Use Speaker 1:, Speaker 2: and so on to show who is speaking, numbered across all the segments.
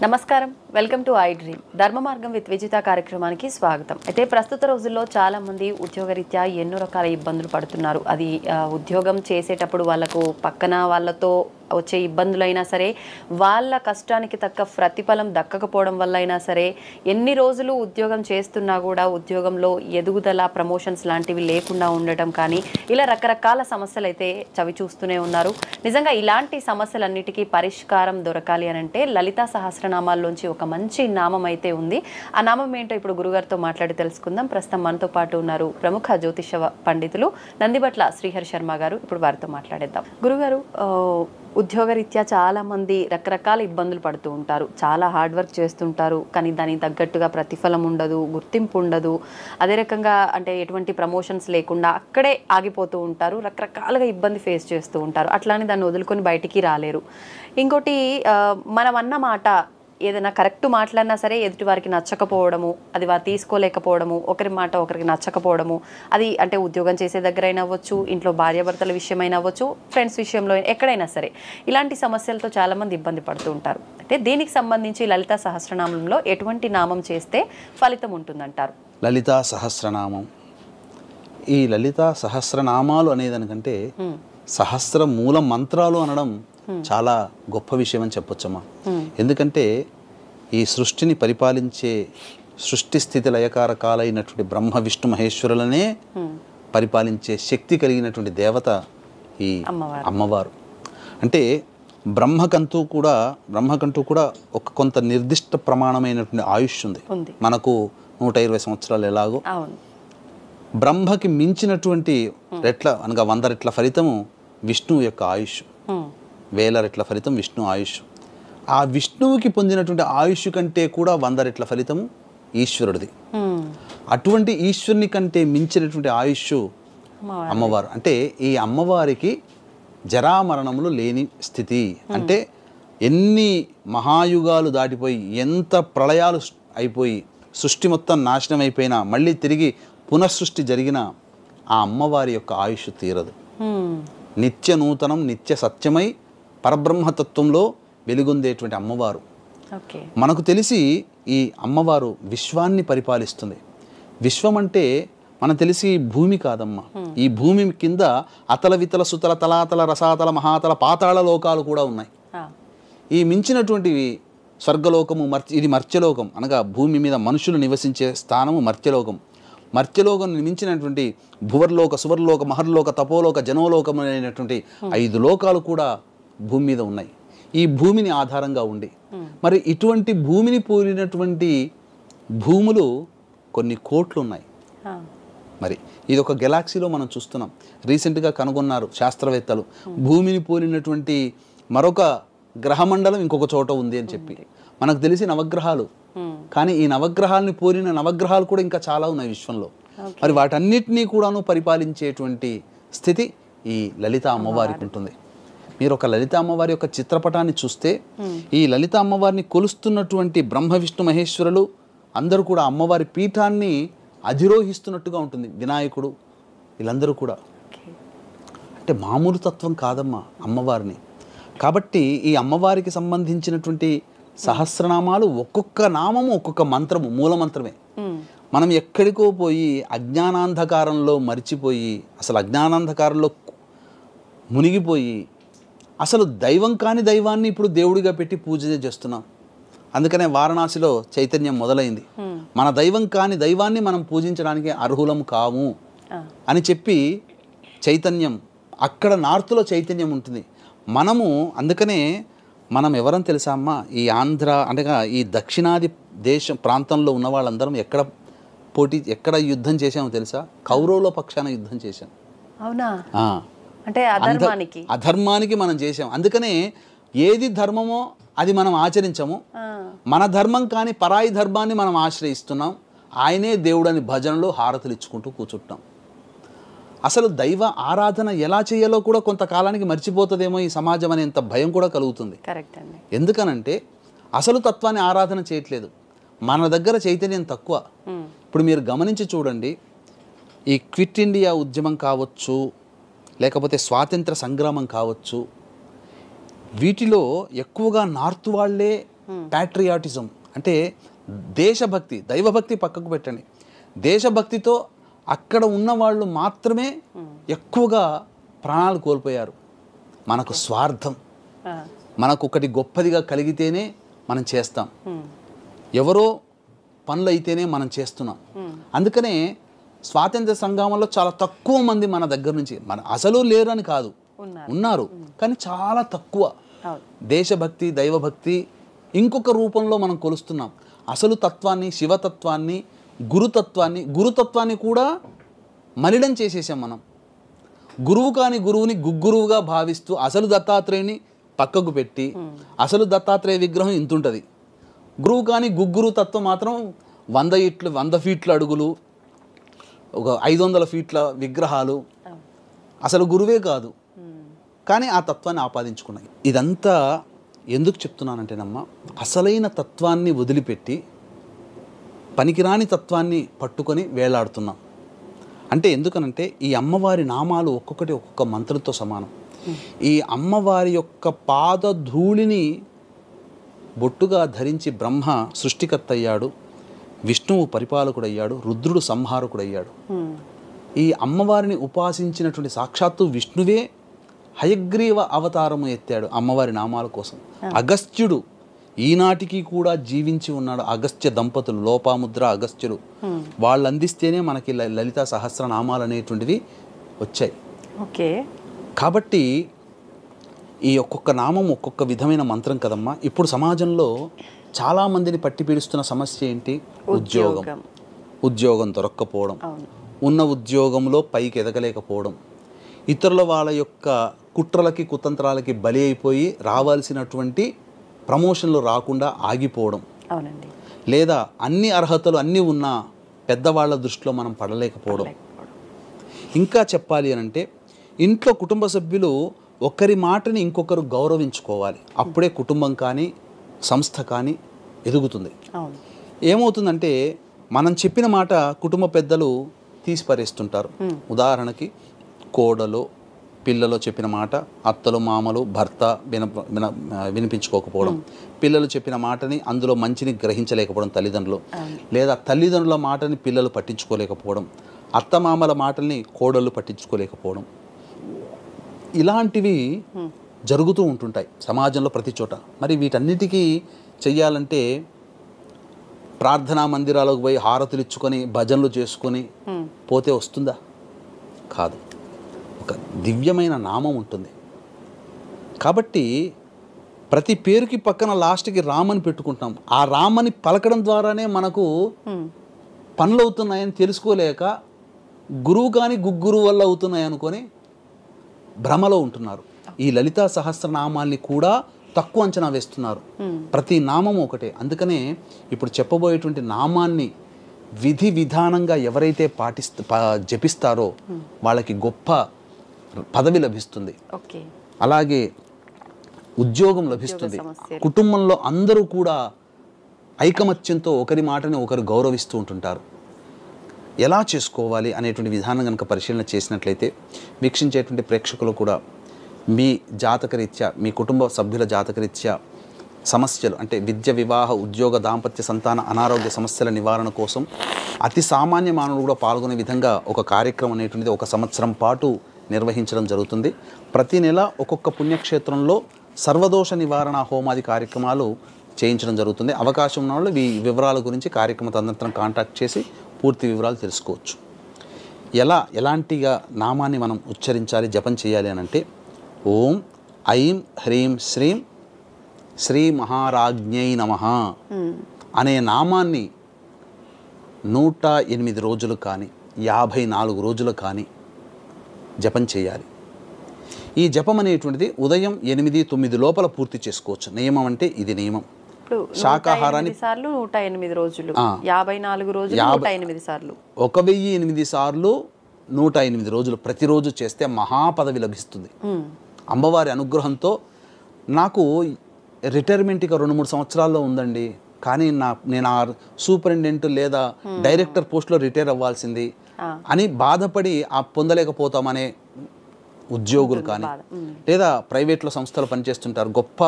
Speaker 1: నమస్కారం, welcome to I dream. ధర్మ మార్గం విత్ విజిత కార్యక్రమానికి స్వాగతం. అయితే ప్రస్తుత రోజుల్లో చాలా మంది ఉద్యోగరీత్యా ఎన్నో రకాల ఇబ్బందులు పడుతున్నారు. అది ఉద్యోగం చేసేటప్పుడు వాళ్ళకు పక్కన వాళ్ళతో వచ్చే ఇబ్బందులైనా సరే, వాళ్ళ కష్టానికి తగ్గ ప్రతిఫలం దక్కకపోవడం వల్ల అయినా సరే, ఎన్ని రోజులు ఉద్యోగం చేస్తున్నా కూడా ఉద్యోగంలో ఎదుగుదల, ప్రమోషన్స్ లాంటివి లేకుండా ఉండటం కానీ, ఇలా రకరకాల సమస్యలు అయితే చవి చూస్తూనే ఉన్నారు. నిజంగా ఇలాంటి సమస్యలన్నిటికీ పరిష్కారం దొరకాలి అని అంటే లలితా సహస్రనామాల్లోంచి ఒక మంచి నామం అయితే ఉంది. ఆ నామం ఏంటో ఇప్పుడు గురుగారితో మాట్లాడి తెలుసుకుందాం. ప్రస్తుతం మనతో పాటు ఉన్నారు ప్రముఖ జ్యోతిష పండితులు నందిబట్ల శ్రీహరి శర్మ గారు. ఇప్పుడు వారితో మాట్లాడేద్దాం. గురుగారు, ఉద్యోగరీత్యా చాలామంది రకరకాల ఇబ్బందులు పడుతూ ఉంటారు. చాలా హార్డ్ వర్క్ చేస్తుంటారు, కానీ దానికి తగ్గట్టుగా ప్రతిఫలం ఉండదు, గుర్తింపు ఉండదు. అదే రకంగా అంటే ఎటువంటి ప్రమోషన్స్ లేకుండా అక్కడే ఆగిపోతూ ఉంటారు. రకరకాలుగా ఇబ్బంది ఫేస్ చేస్తూ ఉంటారు. అట్లానే దాన్ని వదులుకొని బయటికి రాలేరు. ఇంకోటి, మనం అన్న మాట ఏదైనా కరెక్ట్ మాట్లాడినా సరే ఎదుటి వారికి నచ్చకపోవడము, అది వారు తీసుకోలేకపోవడము, ఒకరి మాట ఒకరికి నచ్చకపోవడము, అది అంటే ఉద్యోగం చేసే దగ్గర అయినా అవ్వచ్చు, ఇంట్లో భార్యాభర్తల విషయమైనా అవ్వచ్చు, ఫ్రెండ్స్ విషయంలో ఎక్కడైనా సరే ఇలాంటి సమస్యలతో చాలామంది ఇబ్బంది పడుతూ ఉంటారు. అంటే దీనికి సంబంధించి లలితా సహస్రనామంలో ఎటువంటి నామం చేస్తే ఫలితం ఉంటుందంటారు?
Speaker 2: లలితా సహస్రనామం, ఈ లలితా సహస్రనామాలు అనేదానికంటే సహస్ర మూల మంత్రాలు అనడం చాలా గొప్ప విషయం అని చెప్పొచ్చమ్మా. ఎందుకంటే ఈ సృష్టిని పరిపాలించే సృష్టి స్థితి లయకారకాలైనటువంటి బ్రహ్మ విష్ణు మహేశ్వరులనే పరిపాలించే శక్తి కలిగినటువంటి దేవత ఈ అమ్మవారు. అంటే బ్రహ్మకంటూ కూడా ఒక కొంత నిర్దిష్ట ప్రమాణమైనటువంటి ఆయుష్ ఉంది. మనకు 120 సంవత్సరాలు ఎలాగో బ్రహ్మకి మించినటువంటి రెట్ల అనగా 100 రెట్ల ఫలితము విష్ణువు యొక్క ఆయుష్, 1000 రెట్ల ఫలితం విష్ణు ఆయుష్. ఆ విష్ణువుకి పొందినటువంటి ఆయుష్ కంటే కూడా 100 రెట్ల ఫలితము ఈశ్వరుడిది. అటువంటి ఈశ్వరుని కంటే మించినటువంటి ఆయుష్ అమ్మవారు. అంటే ఈ అమ్మవారికి జరామరణములు లేని స్థితి. అంటే ఎన్ని మహాయుగాలు దాటిపోయి, ఎంత ప్రళయాలు అయిపోయి, సృష్టి మొత్తం నాశనం అయిపోయినా మళ్ళీ తిరిగి పునఃసృష్టి జరిగిన ఆ అమ్మవారి యొక్క ఆయుష్ తీరదు. నిత్య నూతనం, నిత్య సత్యమై పరబ్రహ్మతత్వంలో వెలుగొందేటువంటి అమ్మవారు. మనకు తెలిసి ఈ అమ్మవారు విశ్వాన్ని పరిపాలిస్తుంది. విశ్వం అంటే మనకు తెలిసి భూమి కాదమ్మా. ఈ భూమి కింద అతల వితల సుతల తలాతల రసాతల మహాతల పాతాళ లోకాలు కూడా ఉన్నాయి. ఈ మించినటువంటివి స్వర్గలోకము, ఇది మర్త్యలోకం అనగా భూమి మీద మనుషులు నివసించే స్థానము మర్త్యలోకం. మర్త్యలోకం మించినటువంటి భువర్లోక, సువర్లోక, మహర్లోక, తపోలోక, జనోలోకం అనేటువంటి 5 లోకాలు కూడా భూమి మీద ఉన్నాయి. ఈ భూమిని ఆధారంగా ఉండి మరి ఇటువంటి భూమిని పోలినటువంటి భూములు కొన్ని కోట్లు ఉన్నాయి. మరి ఇది ఒక గెలాక్సీలో మనం చూస్తున్నాం. రీసెంట్గా కనుగొన్నారు శాస్త్రవేత్తలు, భూమిని పోలినటువంటి మరొక గ్రహమండలం ఇంకొక చోట ఉంది అని చెప్పి. మనకు తెలిసి నవగ్రహాలు, కానీ ఈ నవగ్రహాలని పోలిన నవగ్రహాలు కూడా ఇంకా చాలా ఉన్నాయి విశ్వంలో. మరి వాటన్నిటినీ కూడాను పరిపాలించేటువంటి స్థితి ఈ లలిత అమ్మవారికి ఉంటుంది. మీరు ఒక లలిత అమ్మవారి యొక్క చిత్రపటాన్ని చూస్తే ఈ లలిత అమ్మవారిని కొలుస్తున్నటువంటి బ్రహ్మ విష్ణు మహేశ్వరులు అందరూ కూడా అమ్మవారి పీఠాన్ని అధిరోహిస్తున్నట్టుగా ఉంటుంది. వినాయకుడు, వీళ్ళందరూ కూడా అంటే మామూలు తత్వం కాదమ్మా అమ్మవారిని. కాబట్టి ఈ అమ్మవారికి సంబంధించినటువంటి సహస్రనామాలు ఒక్కొక్క నామము ఒక్కొక్క మంత్రము, మూలమంత్రమే. మనం ఎక్కడికో పోయి అజ్ఞానాంధకారంలో మరిచిపోయి, అసలు అజ్ఞానాంధకారంలో మునిగిపోయి, అసలు దైవం కాని దైవాన్ని ఇప్పుడు దేవుడిగా పెట్టి పూజ చేస్తున్నాం. అందుకనే వారణాసిలో చైతన్యం మొదలైంది. మన దైవం కాని దైవాన్ని మనం పూజించడానికి అర్హులం కాము అని చెప్పి చైతన్యం, అక్కడ నార్త్లో చైతన్యం ఉంటుంది. అందుకనే మనం ఎవరని తెలుసా అమ్మ, ఈ ఆంధ్ర అనగా ఈ దక్షిణాది ప్రాంతంలో ఉన్న వాళ్ళందరం ఎక్కడ యుద్ధం చేసామో తెలుసా? కౌరవుల పక్షాన యుద్ధం చేశాం.
Speaker 1: అవునా? అంటే
Speaker 2: అధర్మానికి మనం చేసాం. అందుకనే ఏది ధర్మమో అది మనం ఆచరించము. మన ధర్మం కానీ పరాయి ధర్మాన్ని మనం ఆశ్రయిస్తున్నాం. ఆయనే దేవుడని భజనలో హారతులు ఇచ్చుకుంటూ కూర్చుంటాం. అసలు దైవ ఆరాధన ఎలా చేయాలో కూడా కొంతకాలానికి మర్చిపోతుందేమో ఈ సమాజం అనేంత భయం కూడా కలుగుతుంది. ఎందుకనంటే అసలు తత్వాన్ని ఆరాధన చేయట్లేదు. మన దగ్గర చైతన్యం తక్కువ. ఇప్పుడు మీరు గమనించి చూడండి, ఈ క్విట్ ఇండియా ఉద్యమం కావచ్చు, లేకపోతే స్వాతంత్ర సంగ్రామం కావచ్చు, వీటిలో ఎక్కువగా నార్త్ వాళ్ళే ప్యాట్రియాటిజం అంటే దేశభక్తి, దైవభక్తి పక్కకు పెట్టండి, దేశభక్తితో అక్కడ ఉన్న వాళ్ళు మాత్రమే ఎక్కువగా ప్రాణాలు కోల్పోయారు. మనకు స్వార్థం, మనకు ఒకటి గొప్పదిగా కలిగితేనే మనం చేస్తాం, ఎవరో పనులు అయితేనే మనం చేస్తున్నాం. అందుకనే స్వాతంత్ర సంగ్రామంలో చాలా తక్కువ మంది మన దగ్గర నుంచి, మన అసలు లేరు అని కాదు, ఉన్నారు కానీ చాలా తక్కువ. దేశభక్తి, దైవభక్తి ఇంకొక రూపంలో మనం కొలుస్తున్నాం. అసలు తత్వాన్ని, శివతత్వాన్ని, గురుతత్వాన్ని కూడా మలినం చేసేసాం మనం. గురువు కాని గురువుని గుగ్గురువుగా భావిస్తూ అసలు దత్తాత్రేయుని పక్కకు పెట్టి, అసలు దత్తాత్రేయ విగ్రహం ఇంతుంటుంది, గురువు కాని గుగ్గురు తత్వం మాత్రం 100 ఫీట్ల అడుగులు, ఒక 500 ఫీట్ల విగ్రహాలు, అసలు గురువే కాదు, కానీ ఆ తత్వాన్ని ఆపాదించుకున్నాయి. ఇదంతా ఎందుకు చెప్తున్నానంటేనమ్మా, అసలైన తత్వాన్ని వదిలిపెట్టి పనికిరాని తత్వాన్ని పట్టుకొని వేలాడుతున్నాం. అంటే ఎందుకనంటే ఈ అమ్మవారి నామాలు ఒక్కొక్కటి ఒక్కొక్క మంత్రంతో సమానం. ఈ అమ్మవారి యొక్క పాదధూళిని బొట్టుగా ధరించి బ్రహ్మ సృష్టికర్త అయ్యాడు, విష్ణువు పరిపాలకుడయ్యాడు, రుద్రుడు సంహారకుడయ్యాడు. ఈ అమ్మవారిని ఉపాసించినటువంటి సాక్షాత్తు విష్ణువే హయగ్రీవ అవతారము ఎత్తాడు అమ్మవారి నామాల కోసం. అగస్త్యుడు ఈనాటికి కూడా జీవించి ఉన్నాడు. అగస్త్య దంపతులు, లోపాముద్ర, అగస్త్యులు, వాళ్ళు అందిస్తేనే మనకి లలితా సహస్రనామాలు అనేటువంటివి వచ్చాయి.
Speaker 1: ఓకే,
Speaker 2: కాబట్టి ఈ ఒక్కొక్క నామం ఒక్కొక్క విధమైన మంత్రం కదమ్మా. ఇప్పుడు సమాజంలో చాలామందిని పట్టి పీడిస్తున్న సమస్య ఏంటి? ఉద్యోగం దొరక్కపోవడం, ఉన్న ఉద్యోగంలో పైకి ఎదగలేకపోవడం, ఇతరుల వాళ్ళ యొక్క కుట్రలకి కుతంత్రాలకి బలి అయిపోయి రావాల్సినటువంటి ప్రమోషన్లు రాకుండా ఆగిపోవడం, లేదా అన్ని అర్హతలు అన్నీ ఉన్నా పెద్దవాళ్ళ దృష్టిలో మనం పడలేకపోవడం. ఇంకా చెప్పాలి అనంటే ఇంట్లో కుటుంబ సభ్యులు ఒకరి మాటని ఇంకొకరు గౌరవించుకోవాలి. అప్పుడే కుటుంబం కానీ సంస్థ కానీ ఎదుగుతుంది. ఏమవుతుందంటే మనం చెప్పిన మాట కుటుంబ పెద్దలు తీసిపారేస్తుంటారు. ఉదాహరణకి కోడలు పిల్లలు చెప్పిన మాట అత్తలు మామలు భర్త వినిపించుకోకపోవడం, పిల్లలు చెప్పిన మాటని అందులో మంచిని గ్రహించలేకపోవడం తల్లిదండ్రులు, లేదా తల్లిదండ్రుల మాటని పిల్లలు పట్టించుకోలేకపోవడం, అత్తమామల మాటల్ని కోడళ్ళు పట్టించుకోలేకపోవడం, ఇలాంటివి జరుగుతూ ఉంటుంటాయి సమాజంలో ప్రతి చోట. మరి వీటన్నిటికీ చెయ్యాలంటే ప్రార్థనా మందిరాలకు పోయి హారతులు ఇచ్చుకొని భజనలు చేసుకొని పోతే వస్తుందా? కాదు. ఒక దివ్యమైన నామం ఉంటుంది. కాబట్టి ప్రతి పేరుకి పక్కన లాస్ట్కి రామని పెట్టుకుంటాం. ఆ రామని పలకడం ద్వారానే మనకు పనులు అవుతున్నాయని తెలుసుకోలేక గురువు కానీ గుగ్గురు వల్ల అవుతున్నాయి అనుకొని భ్రమలో ఉంటున్నారు. ఈ లలితా సహస్రనామాల్ని కూడా తక్కువ అంచనా వేస్తున్నారు. ప్రతి నామం ఒకటే. అందుకనే ఇప్పుడు చెప్పబోయేటువంటి నామాన్ని విధి విధానంగా ఎవరైతే జపిస్తారో వాళ్ళకి గొప్ప పదవి లభిస్తుంది, అలాగే ఉద్యోగం లభిస్తుంది. కుటుంబంలో అందరూ కూడా ఐకమత్యంతో ఒకరి మాటని ఒకరు గౌరవిస్తూ ఉంటుంటారు. ఎలా చేసుకోవాలి అనేటువంటి విధానం కనుక పరిశీలన చేసినట్లయితే వీక్షించేటువంటి ప్రేక్షకులు కూడా మీ జాతకరీత్యా, మీ కుటుంబ సభ్యుల జాతకరీత్యా సమస్యలు అంటే విద్య, వివాహ, ఉద్యోగ, దాంపత్య, సంతాన, అనారోగ్య సమస్యల నివారణ కోసం అతి సామాన్య మానవుడు కూడా పాల్గొనే విధంగా ఒక కార్యక్రమం అనేటువంటిది 1 సంవత్సరం పాటు నిర్వహించడం జరుగుతుంది. ప్రతి నెల ఒక్కొక్క పుణ్యక్షేత్రంలో సర్వదోష నివారణ హోమాది కార్యక్రమాలు చేయించడం జరుగుతుంది. అవకాశం ఉన్న వాళ్ళు ఈ వివరాల గురించి కార్యక్రమ తదనంతరం కాంటాక్ట్ చేసి పూర్తి వివరాలు తెలుసుకోవచ్చు. ఎలాంటిగా నామాన్ని మనం ఉచ్చరించాలి, జపం చేయాలి అని అంటే ఓం ఐం హ్రీం శ్రీం శ్రీ మహారాజ్ఞై నమః అనే నామాన్ని 108 రోజులు కానీ 54 రోజులు కానీ జపం చేయాలి. ఈ జపం అనేటువంటిది ఉదయం 8-9 లోపల పూర్తి చేసుకోవచ్చు. నియమం అంటే ఇది నియమం. శాకాహారాన్ని
Speaker 1: 108 రోజులు 54 రోజులు 108 సార్లు
Speaker 2: 1008 సార్లు 108 రోజులు ప్రతిరోజు చేస్తే మహాపదవి లభిస్తుంది. అమ్మవారి అనుగ్రహంతో నాకు రిటైర్మెంట్ ఇక 2-3 సంవత్సరాల్లో ఉందండి, కానీ నేను ఆ సూపరింటెండెంట్ లేదా డైరెక్టర్ పోస్ట్లో రిటైర్ అవ్వాల్సింది అని బాధపడి పొందలేకపోతామనే ఉద్యోగులు కానీ లేదా ప్రైవేట్లో సంస్థలు పనిచేస్తుంటారు, గొప్ప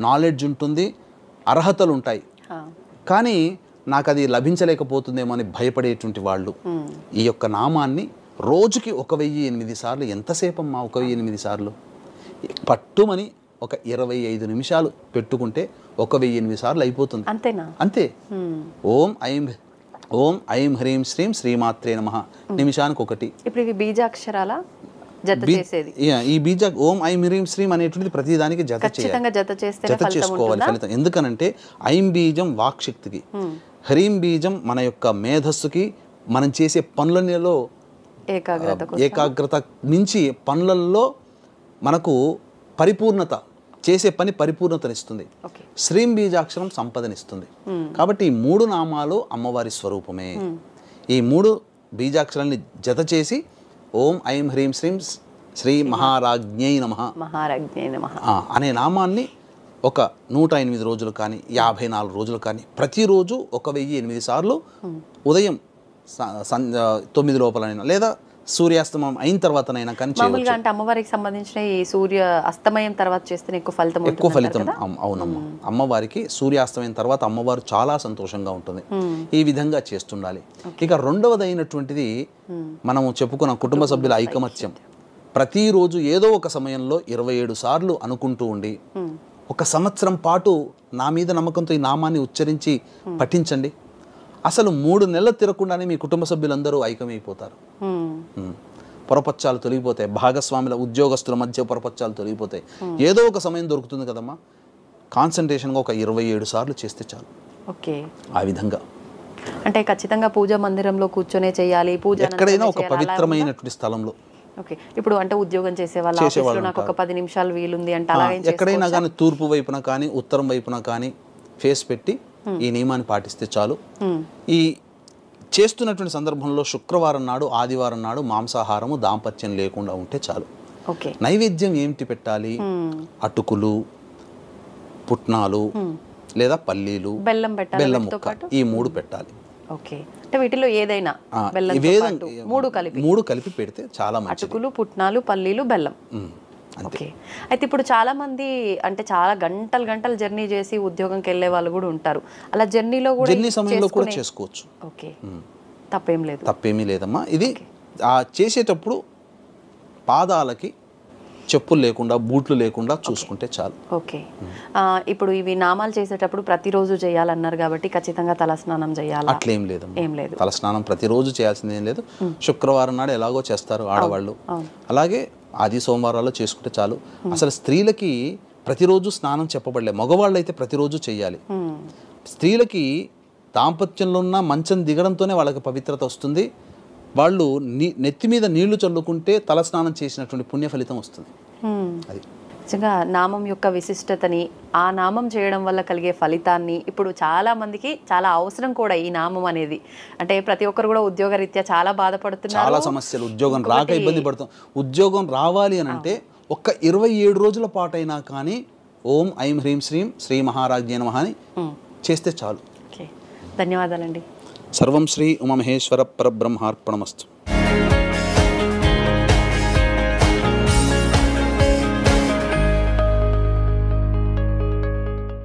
Speaker 2: నాలెడ్జ్ ఉంటుంది, అర్హతలు ఉంటాయి, కానీ నాకు అది లభించలేకపోతుందేమో అని భయపడేటువంటి వాళ్ళు ఈ యొక్క నామాన్ని రోజుకి 1008 సార్లు, ఎంతసేపు అమ్మా 1008 సార్లు, పట్టుమని ఒక 25 నిమిషాలు పెట్టుకుంటే 1008 సార్లు అయిపోతుంది.
Speaker 1: అంతేనా?
Speaker 2: అంతే. ఓం ఐం హ్రీం శ్రీం శ్రీమాత్రే నమః, నిమిషానికి ఒకటి.
Speaker 1: ఇప్పుడు ఇవి బీజాక్షరాల జత చేసేది.
Speaker 2: ఈ బీజ ఓం ఐం హ్రీం శ్రీం అనేటువంటిది ప్రతిదానికి జత చేసుకోవాలి ఫలితం. ఎందుకనంటే ఐం బీజం వాక్శక్తికి, హ్రీం బీజం మన యొక్క మేధస్సుకి, మనం చేసే పనులలో ఏకాగ్రత నుంచి పనులలో మనకు పరిపూర్ణత, చేసే పని పరిపూర్ణతనిస్తుంది. శ్రీం బీజాక్షరం సంపదనిస్తుంది. కాబట్టి ఈ 3 నామాలు అమ్మవారి స్వరూపమే. ఈ 3 బీజాక్షరాన్ని జత చేసి ఓం ఐం హ్రీం శ్రీం శ్రీ మహారాజ్ఞై నమః అనే నామాన్ని ఒక 108 రోజులు కానీ 54 రోజులు కానీ ప్రతిరోజు 1008 సార్లు ఉదయం 9 లోపలైనా లేదా సూర్యాస్తమయం అయిన తర్వాతనైనా కానీ
Speaker 1: చేయవచ్చు. అంటే అమ్మవారికి సంబంధించిన ఈ సూర్య అస్తమయం తర్వాత చేస్తే ఎక్కువ ఫలితం.
Speaker 2: అవునమ్మా, అమ్మవారికి సూర్యాస్తమయం తర్వాత అమ్మవారు చాలా సంతోషంగా ఉంటుంది. ఈ విధంగా చేస్తుండాలి. ఇక రెండవదైనటువంటిది మనము చెప్పుకున్న కుటుంబ సభ్యుల ఐకమత్యం. ప్రతిరోజు ఏదో ఒక సమయంలో 27 సార్లు అనుకుంటూ ఉండి 1 సంవత్సరం పాటు నా మీద నమ్మకంతో ఈ నామాన్ని ఉచ్చరించి పఠించండి. అసలు 3 నెలలు తిరగకుండానే మీ కుటుంబ సభ్యులందరూ ఐక్యమైపోతారు. పొరపచ్చాలు తొలగిపోతాయి, భాగస్వాముల ఉద్యోగస్తుల మధ్య పొరపచ్చాలు తొలగిపోతాయి. ఏదో ఒక సమయం దొరుకుతుంది కదమ్మా, కాన్సన్ట్రేషన్గా ఒక 27 సార్లు చేస్తే చాలు.
Speaker 1: ఓకే,
Speaker 2: ఆ విధంగా
Speaker 1: అంటే ఖచ్చితంగా పూజా మందిరంలో కూర్చొనే చేయాలి, పూజ
Speaker 2: ఎక్కడైనా ఒక పవిత్రమైనటువంటి స్థలంలో.
Speaker 1: ఓకే, ఇప్పుడు అంటే ఉద్యోగం చేసే వాళ్ళు నాకు ఒక 10 నిమిషాలు వీలుంది అంటే
Speaker 2: ఎక్కడైనా కానీ తూర్పు వైపున కానీ ఉత్తరం వైపున కానీ ఫేస్ పెట్టి ఈ నియమాన్ని పాటిస్తే చాలు. ఈ చేస్తున్నటువంటి సందర్భంలో శుక్రవారం నాడు, ఆదివారం నాడు మాంసాహారము దాంపత్యం లేకుండా ఉంటే చాలు. నైవేద్యం ఏమిటి పెట్టాలి? అటుకులు, పుట్నాలు లేదా పల్లీలు, బెల్లం ముక్క, ఈ 3 పెట్టాలి.
Speaker 1: ఓకే, అంటే వీటిలో ఏదైనా 3
Speaker 2: కలిపి పెడితే చాలా మంచిది.
Speaker 1: అటుకులు, పుట్నాలు, పల్లీలు, బెల్లం. ఓకే, అయితే ఇప్పుడు చాలా మంది అంటే చాలా గంటలు జర్నీ చేసి ఉద్యోగంకి వెళ్ళే వాళ్ళు కూడా ఉంటారు. అలా జర్నీ
Speaker 2: సమయంలో కూడా చేసుకోవచ్చు.
Speaker 1: ఓకే, తప్పేమీ
Speaker 2: లేదమ్మా. ఇది చేసేటప్పుడు పాదాలకి చెప్పులు లేకుండా, బూట్లు లేకుండా చూసుకుంటే చాలు.
Speaker 1: ఓకే, ఇప్పుడు ఇవి నామాలు చేసేటప్పుడు ప్రతిరోజు చేయాలన్నారు కాబట్టి ఖచ్చితంగా తలస్నానం చేయాలి?
Speaker 2: అట్లేం లేదు,
Speaker 1: ఏం లేదు.
Speaker 2: తలస్నానం ప్రతిరోజు చేయాల్సింది ఏం లేదు. శుక్రవారం నాడు ఎలాగో చేస్తారు ఆడవాళ్ళు, అలాగే ఆది సోమవారాల్లో చేసుకుంటే చాలు. అసలు స్త్రీలకి ప్రతిరోజు స్నానం చెప్పబడలే, మగవాళ్ళు అయితే ప్రతిరోజు చేయాలి. స్త్రీలకి దాంపత్యంలో ఉన్న మంచం దిగడంతోనే వాళ్ళకి పవిత్రత వస్తుంది. వాళ్ళు నెత్తి మీద నీళ్లు చల్లుకుంటే తల స్నానం చేసినటువంటి పుణ్య ఫలితం వస్తుంది. అది
Speaker 1: నిజంగా నామం యొక్క విశిష్టతని, ఆ నామం చేయడం వల్ల కలిగే ఫలితాన్ని ఇప్పుడు చాలా మందికి చాలా అవసరం కూడా ఈ నామం అనేది. అంటే ప్రతి ఒక్కరు కూడా ఉద్యోగరీత్యా చాలా బాధపడుతున్నారు, చాలా
Speaker 2: సమస్యలు, ఉద్యోగం రాక ఇబ్బంది పడుతాం. ఉద్యోగం రావాలి అని అంటే ఒక్క 27 రోజుల పాటైనా కానీ ఓం ఐం హ్రీం శ్రీం శ్రీ మహారాజ్ఞే నమః అని చేస్తే చాలు.
Speaker 1: ధన్యవాదాలండి.
Speaker 2: సర్వం శ్రీ ఉమామహేశ్వర పరబ్రహ్మార్పణమస్తు.